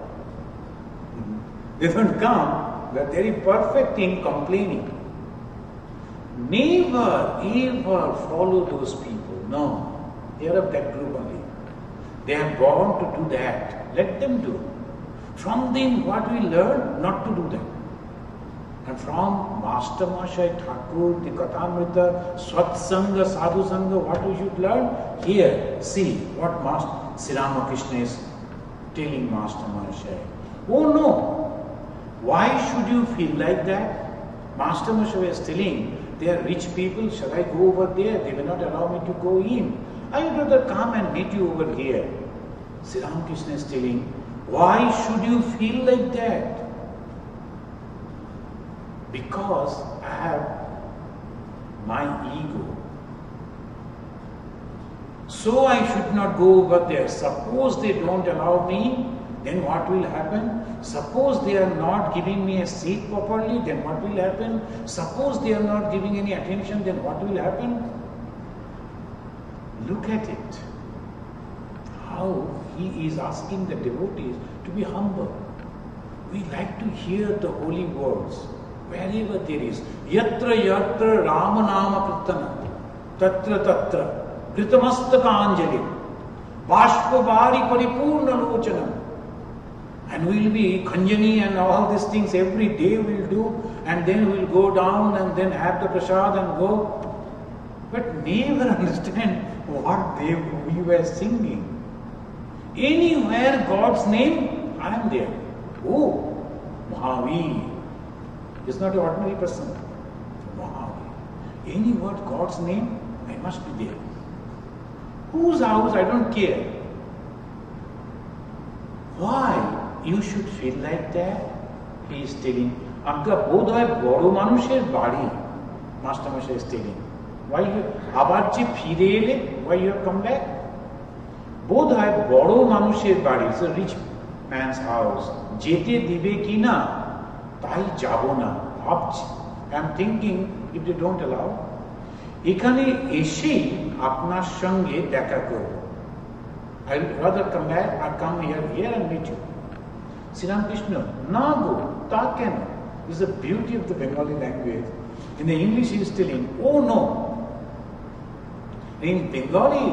They don't come, they are very perfect in complaining. Never ever follow those people. No, they are of that group only. They are born to do that. Let them do. From them, what we learn, not to do that. And from Master Mahashaya Thakur, the Kathamrita, Swatsanga, Sadhu Sangha, what we should learn? Here, see what Master Sri Ramakrishna is telling Master Mahashaya. Oh no! Why should you feel like that? Master Mahashaya is telling, they are rich people, shall I go over there? They will not allow me to go in. I would rather come and meet you over here. Sri Ramakrishna is telling, why should you feel like that? Because I have my ego. So I should not go over there. Suppose they don't allow me, then what will happen? Suppose they are not giving me a seat properly, then what will happen? Suppose they are not giving any attention, then what will happen? Look at it. How he is asking the devotees to be humble. We like to hear the holy words wherever there is. Yatra yatra Rama Nama Kirtana, Tatra Tatra, Kritamastaka Anjali, Bashpavari Paripurna Lochanam. And we'll be Khanjani and all these things every day we'll do, and then we'll go down and then have the prasad and go. But never understand what we were singing. Anywhere God's name, I am there. Oh, Mahavir. It's not an ordinary person. Mahavir. Any word God's name, I must be there. Whose house, I don't care. Why you should feel like that? He is telling. Agga bodhoy boro manusher bari. Master Moshe is telling. Why you abar je phire ele? Why you have come back? Bodhoy boro manusher bari. It's a rich man's house. Jete dibe ki na, tai jabo na. I am thinking if they don't allow. এখানে এসেই আপনার সঙ্গে দেখা করব। I'll rather come back or come here and meet you. Sri Ramakrishna, na go, ta keno. This is the beauty of the Bengali language. In the English he is telling, oh no. In Bengali,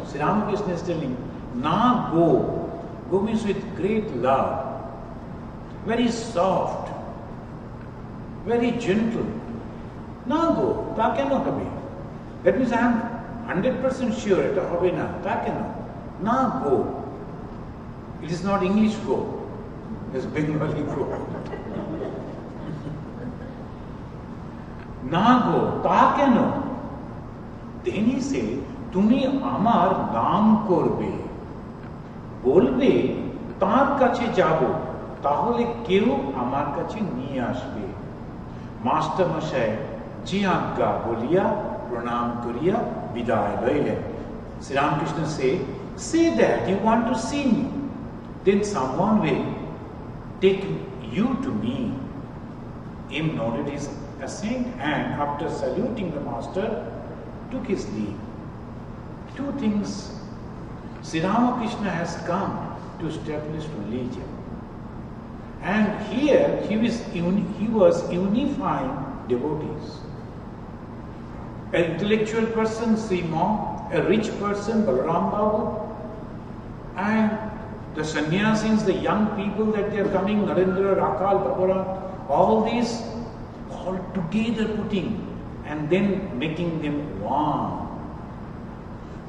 Sri Ramakrishna is telling, na go. Go means with great love. Very soft. Very gentle. Na go, ta keno kabe. That means I am 100% sure it hobe na, ta keno. Na go. It is not English go. It is Bengali go. Na go, ta keno. Then he said, tumi amar naam korbe. Bolbe, তার কাছে যাব, তাহলে কেউ আমার কাছে নিয়ে আসবে। Master মশাই জি আজ্ঞা বলিয়া প্রণাম করিয়া বিদায় লইলেন। Sri Ramakrishna say that you want to see me, then someone will take you to me. Him nodded his assent and after saluting the master, took his leave. Two things. Sri Ramakrishna has come to establish religion. And here he was unifying devotees. An intellectual person, Sri Monk, a rich person, Balaram Babu, and the sannyasis, the young people that they are coming, Narendra, Rakal, Babara, all these, all together putting and then making them one.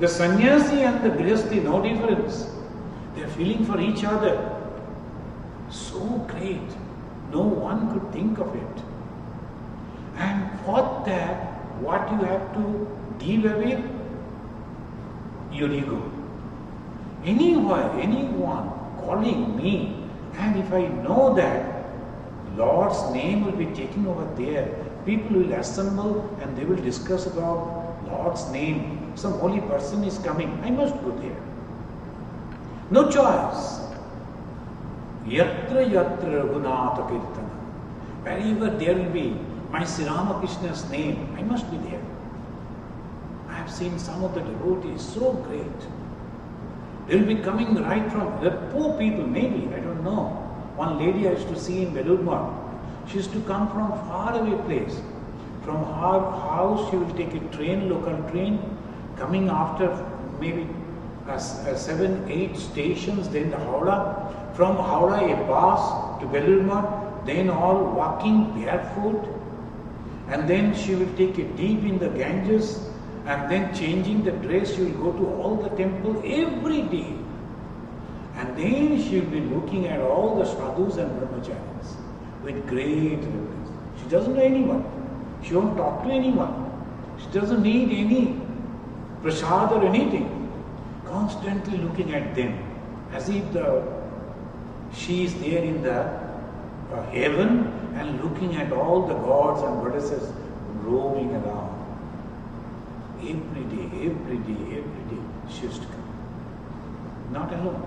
The sannyasi and the grihastha, no difference. They are feeling for each other. So great. No one could think of it. And for that, what you have to deal with? Your ego. Anywhere, anyone calling me, and if I know that Lord's name will be taken over there, people will assemble and they will discuss about Lord's name. Some holy person is coming, I must go there. No choice. Yatra yatra Raghunatha Kirtana. Wherever there will be my Sri Ramakrishna's name, I must be there. I have seen some of the devotees, so great. They will be coming right from, the poor people maybe, I don't know. One lady I used to see in Belur. She used to come from far away place. From her house she will take a train, local train, coming after maybe 7-8 stations, then the Howrah. From Howrah a bus to Belur, then all walking barefoot. And then she will take a dip in the Ganges, and then changing the dress, she will go to all the temple every day. And then she will be looking at all the sadhus and brahmacharis with great reverence. She doesn't know anyone. She won't talk to anyone. She doesn't need any prasad or anything. Constantly looking at them as if she is there in the heaven and looking at all the gods and goddesses roaming around. Every day, she used to come. Not alone.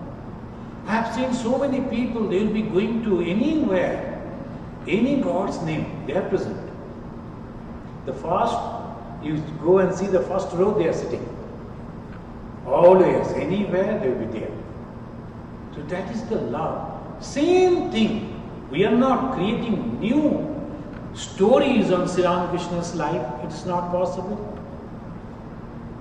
I have seen so many people, they will be going to anywhere, any God's name, they are present. The first, you go and see the first row, they are sitting. Always, anywhere, they will be there. So that is the love. Same thing We are not creating new stories on Sri Ramakrishna's life. It's not possible.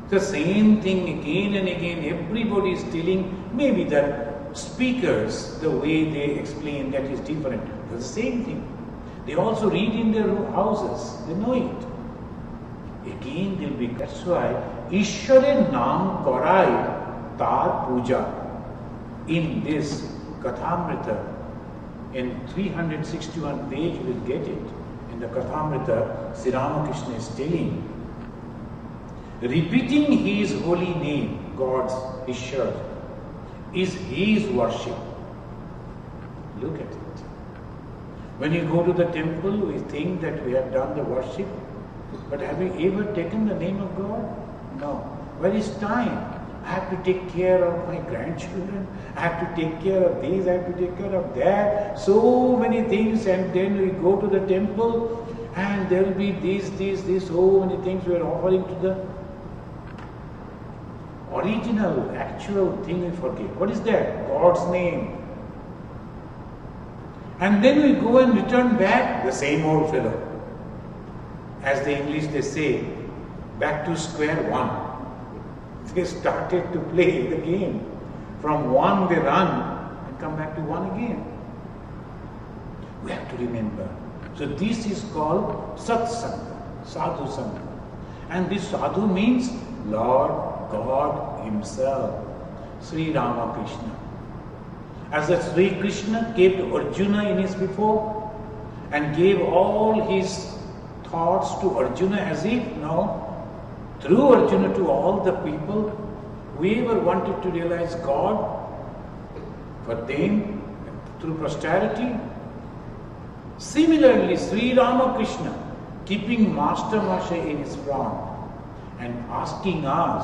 The same thing again and again. Everybody is telling, maybe the speakers, the way they explain, that is different. But the same thing. They also read in their houses. They know it. Again they'll be, that's why Ishware Naam Korai Tar Puja. In this Kathamrita, in 361 page you will get it. In the Kathamrita, Sri Ramakrishna is telling, repeating his holy name, God's Ishwar, is his worship. Look at it. When you go to the temple, we think that we have done the worship, but have you ever taken the name of God? No. Where is time? I have to take care of my grandchildren, I have to take care of these, I have to take care of that, so many things, and then we go to the temple and there will be this, so many things we are offering to the original, actual thing we forget. What is that? God's name. And then we go and return back, the same old fellow. As the English they say, back to square one. They started to play the game. From one they run and come back to one again. We have to remember. So this is called Satsanga, Sadhu Sangha. And this Sadhu means Lord God Himself, Sri Ramakrishna. As the Sri Krishna kept Arjuna in his before and gave all his thoughts to Arjuna as if now, through Arjuna to all the people, whoever wanted to realize God, for them, through posterity. Similarly, Sri Ramakrishna, keeping Master Masha in his front and asking us,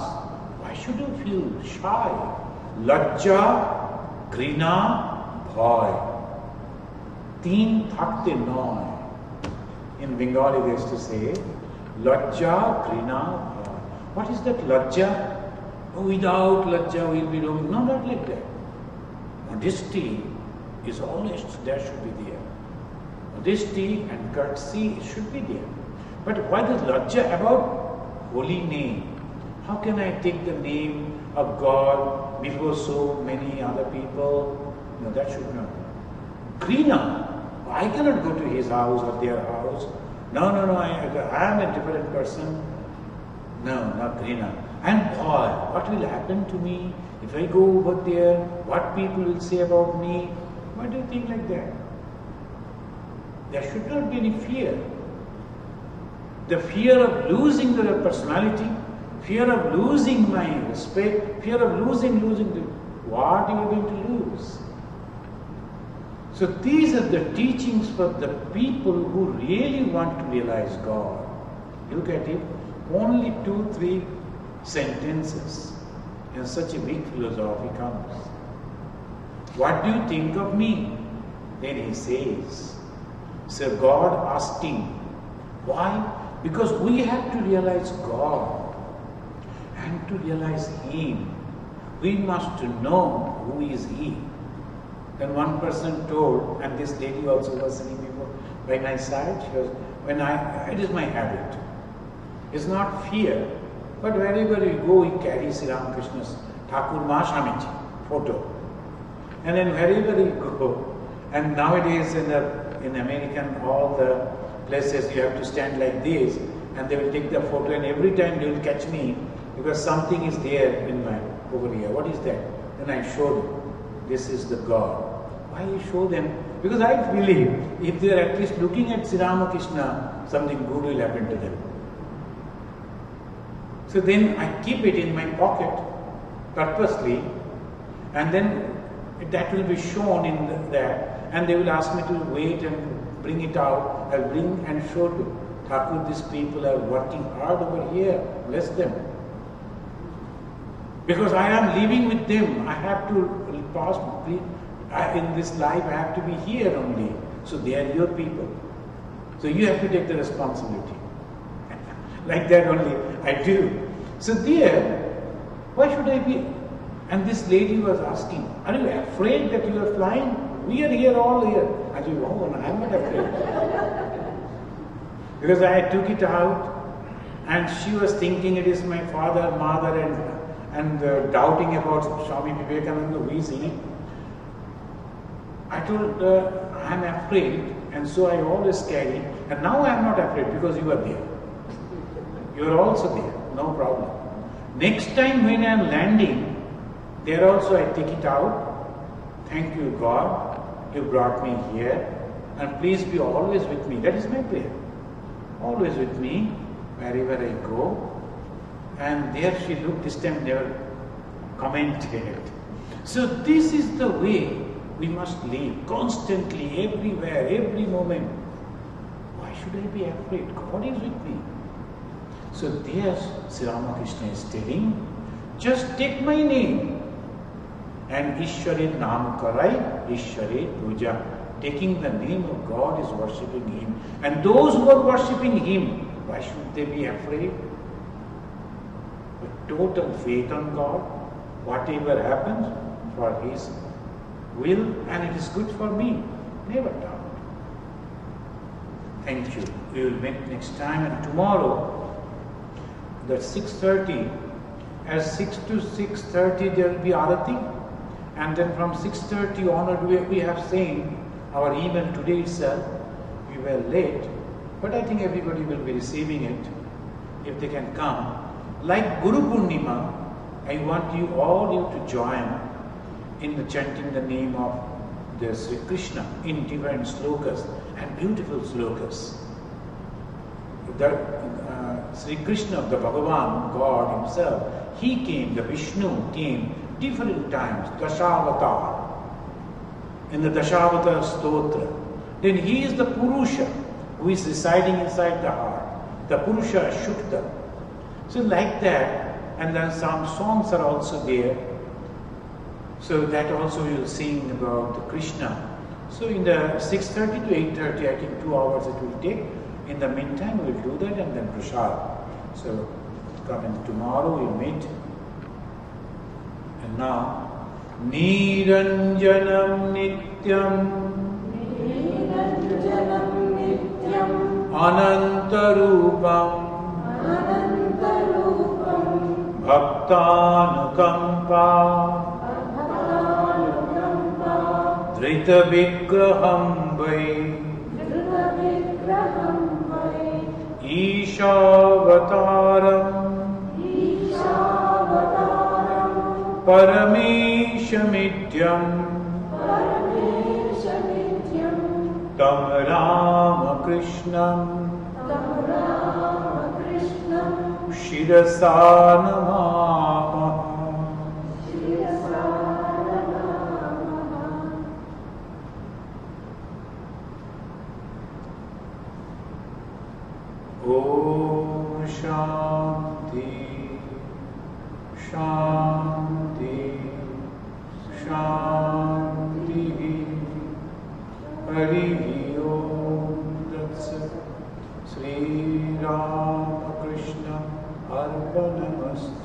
why should you feel shy? Lajja, Grina, Bhoy. Teen thakte noy. In Bengali they used to say, Lajja, Grina, Bhoy. What is that Lajja? Oh, without Lajja we will be doing. No, not like that. Modesty is always, there should be there. Modesty and courtesy should be there. But why does Lajja about holy name? How can I take the name of God before so many other people? No, that should not be. Grina, I cannot go to his house or their house. No, I am a different person. No, not Grina. And boy, what will happen to me if I go over there? What people will say about me? Why do you think like that? There should not be any fear. The fear of losing the personality, fear of losing my respect, fear of losing the, what are you going to lose? So these are the teachings for the people who really want to realize God. Look at it, only 2-3 sentences and such a big philosophy comes. What do you think of me? Then he says, so God asking, why? Because we have to realize God. And to realize Him, we must know who is He. Then one person told, and this lady also was sitting before by my side, she was, it is my habit. It's not fear, but wherever we go, we carry Sri Ramakrishna's Thakur Ma Swamiji photo. And then wherever we go, and nowadays in American, all the places you have to stand like this, and they will take the photo, and every time they will catch me, because something is there in my, over here. What is that? Then I show them. This is the God. Why you show them? Because I believe if they are at least looking at Sri Ramakrishna, something good will happen to them. So then I keep it in my pocket purposely, and then that will be shown in that, and they will ask me to wait and bring it out. I'll bring and show to Thakur, these people are working hard over here, bless them. Because I am living with them, I have to pass, in this life I have to be here only. So they are your people. So you have to take the responsibility. Like that only I do. So there, why should I be? And this lady was asking, are you afraid that you are flying? We are here, all here. I said, oh, no, I'm not afraid. Because I took it out, and she was thinking it is my father, mother, and doubting about Swami Vivekananda, who is he. I told her, I'm afraid, and so I always carry, and now I'm not afraid because you are there. You are also there, no problem. Next time when I'm landing, there also I take it out. Thank you, God, you brought me here, and please be always with me. That is my prayer. Always with me, wherever I go. And there she looked, this time never commented. So this is the way we must live, constantly, everywhere, every moment. Why should I be afraid? God is with me. So there Sri Ramakrishna is telling, just take my name and Ishware Naam Karai, Ishware Puja. Taking the name of God is worshipping Him. And those who are worshipping Him, why should they be afraid? With total faith on God, whatever happens for His will, and it is good for me. Never doubt. Thank you. We will meet next time, and tomorrow, at 6:30, at 6 to 6:30 there will be Arati, and then from 6:30 onward we have seen our email today itself. We were late, but I think everybody will be receiving it if they can come. Like Guru Purnima, I want you all to join in the chanting the name of the Sri Krishna in divine slokas and beautiful slokas. Sri Krishna, the Bhagavan, God Himself, He came, the Vishnu came different times, Dashavatar, in the Dashavata Stotra. Then He is the Purusha who is residing inside the heart, the Purusha Shukta. So like that, and then some songs are also there. So that also we will sing about the Krishna. So in the 6:30 to 8:30, I think 2 hours it will take. In the meantime, we will do that and then prasad. So coming tomorrow we will meet. And now, Niranjanam Nityam Anantarupam Bhaktanukampa Drita Vigraham Vai Ishavataram Parameshamityam Tam Ramakrishnam Shirasa Namah. Om Shanti, Shanti, Shanti. Hari Om Tat Sat. Sri Ramakrishna Arpanamastu.